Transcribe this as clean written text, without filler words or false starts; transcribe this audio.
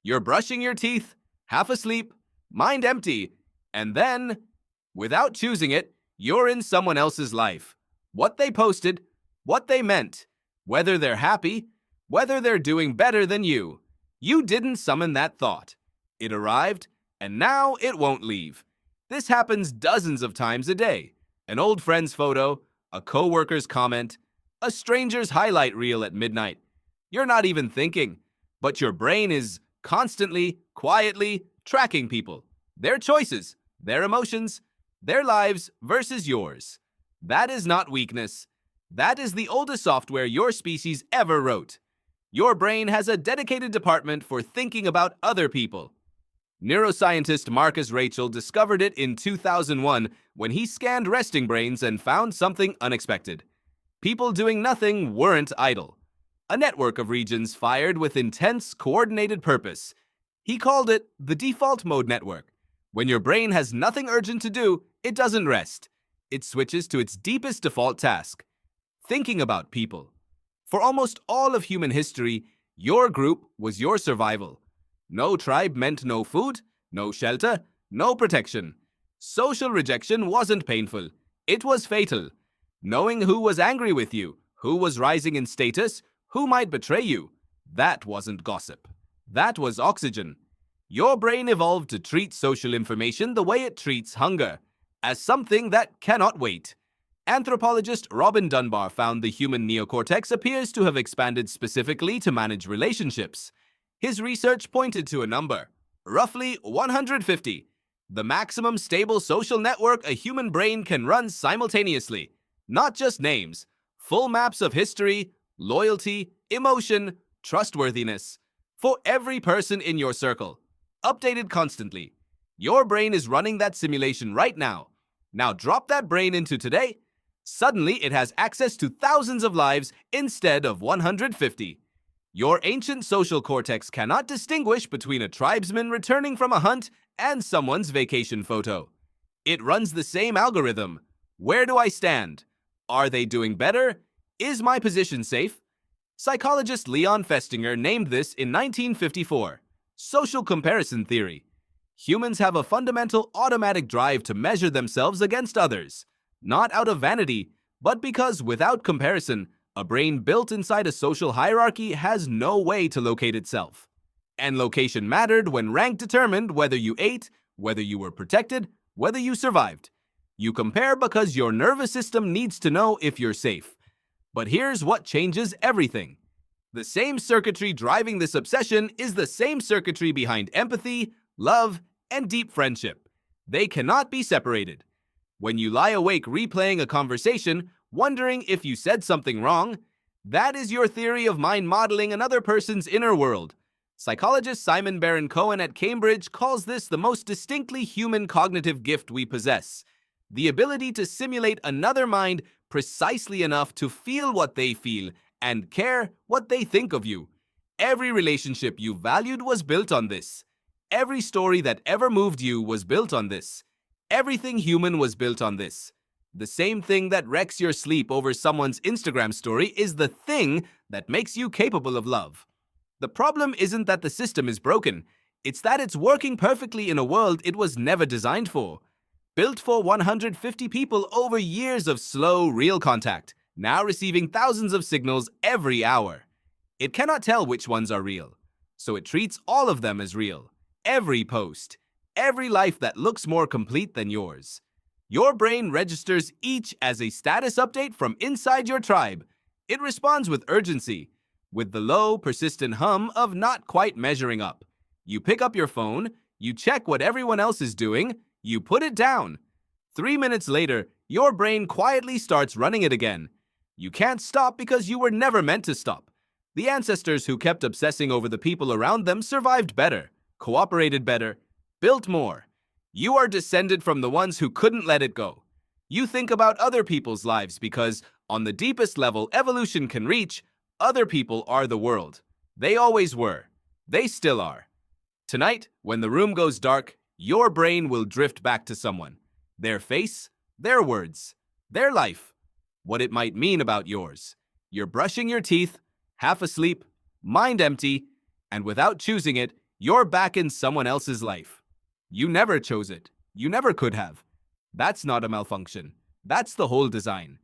You're brushing your teeth, half asleep, mind empty, and then, without choosing it, you're in someone else's life. What they posted, what they meant, whether they're happy, whether they're doing better than you. You didn't summon that thought. It arrived, and now it won't leave. This happens dozens of times a day. An old friend's photo, a coworker's comment, a stranger's highlight reel at midnight. You're not even thinking, but your brain is constantly, quietly tracking people, their choices, their emotions, their lives versus yours. That is not weakness. That is the oldest software your species ever wrote. Your brain has a dedicated department for thinking about other people. Neuroscientist Marcus Raichle discovered it in 2001 when he scanned resting brains and found something unexpected. People doing nothing weren't idle. A network of regions fired with intense, coordinated purpose. He called it the default mode network. When your brain has nothing urgent to do, it doesn't rest. It switches to its deepest default task, thinking about people. For almost all of human history, your group was your survival. No tribe meant no food, no shelter, no protection. Social rejection wasn't painful. It was fatal. Knowing who was angry with you, who was rising in status, who might betray you, that wasn't gossip. That was oxygen. Your brain evolved to treat social information the way it treats hunger, as something that cannot wait. Anthropologist Robin Dunbar found the human neocortex appears to have expanded specifically to manage relationships. His research pointed to a number, roughly 150, the maximum stable social network a human brain can run simultaneously. Not just names, full maps of history, loyalty, emotion, trustworthiness, for every person in your circle, updated constantly. Your brain is running that simulation right now. Now drop that brain into today. Suddenly it has access to thousands of lives instead of 150. Your ancient social cortex cannot distinguish between a tribesman returning from a hunt and someone's vacation photo. It runs the same algorithm. Where do I stand? Are they doing better? Is my position safe? Psychologist Leon Festinger named this in 1954, social comparison theory. Humans have a fundamental automatic drive to measure themselves against others, not out of vanity, but because without comparison, a brain built inside a social hierarchy has no way to locate itself. And location mattered when rank determined whether you ate, whether you were protected, whether you survived. You compare because your nervous system needs to know if you're safe. But here's what changes everything. The same circuitry driving this obsession is the same circuitry behind empathy, love, and deep friendship. They cannot be separated. When you lie awake replaying a conversation, wondering if you said something wrong, that is your theory of mind modeling another person's inner world. Psychologist Simon Baron-Cohen at Cambridge calls this the most distinctly human cognitive gift we possess, the ability to simulate another mind precisely enough to feel what they feel and care what they think of you. Every relationship you valued was built on this. Every story that ever moved you was built on this. Everything human was built on this. The same thing that wrecks your sleep over someone's Instagram story is the thing that makes you capable of love. The problem isn't that the system is broken. It's that it's working perfectly in a world it was never designed for. Built for 150 people over years of slow, real contact, now receiving thousands of signals every hour. It cannot tell which ones are real, so it treats all of them as real. Every post, every life that looks more complete than yours. Your brain registers each as a status update from inside your tribe. It responds with urgency, with the low, persistent hum of not quite measuring up. You pick up your phone, you check what everyone else is doing, you put it down. 3 minutes later, your brain quietly starts running it again. You can't stop because you were never meant to stop. The ancestors who kept obsessing over the people around them survived better, cooperated better, built more. You are descended from the ones who couldn't let it go. You think about other people's lives because, on the deepest level evolution can reach, other people are the world. They always were. They still are. Tonight, when the room goes dark, your brain will drift back to someone. Their face, their words, their life, what it might mean about yours. You're brushing your teeth, half asleep, mind empty, and without choosing it, You're back in someone else's life. You never chose it. You never could have. That's not a malfunction. That's the whole design.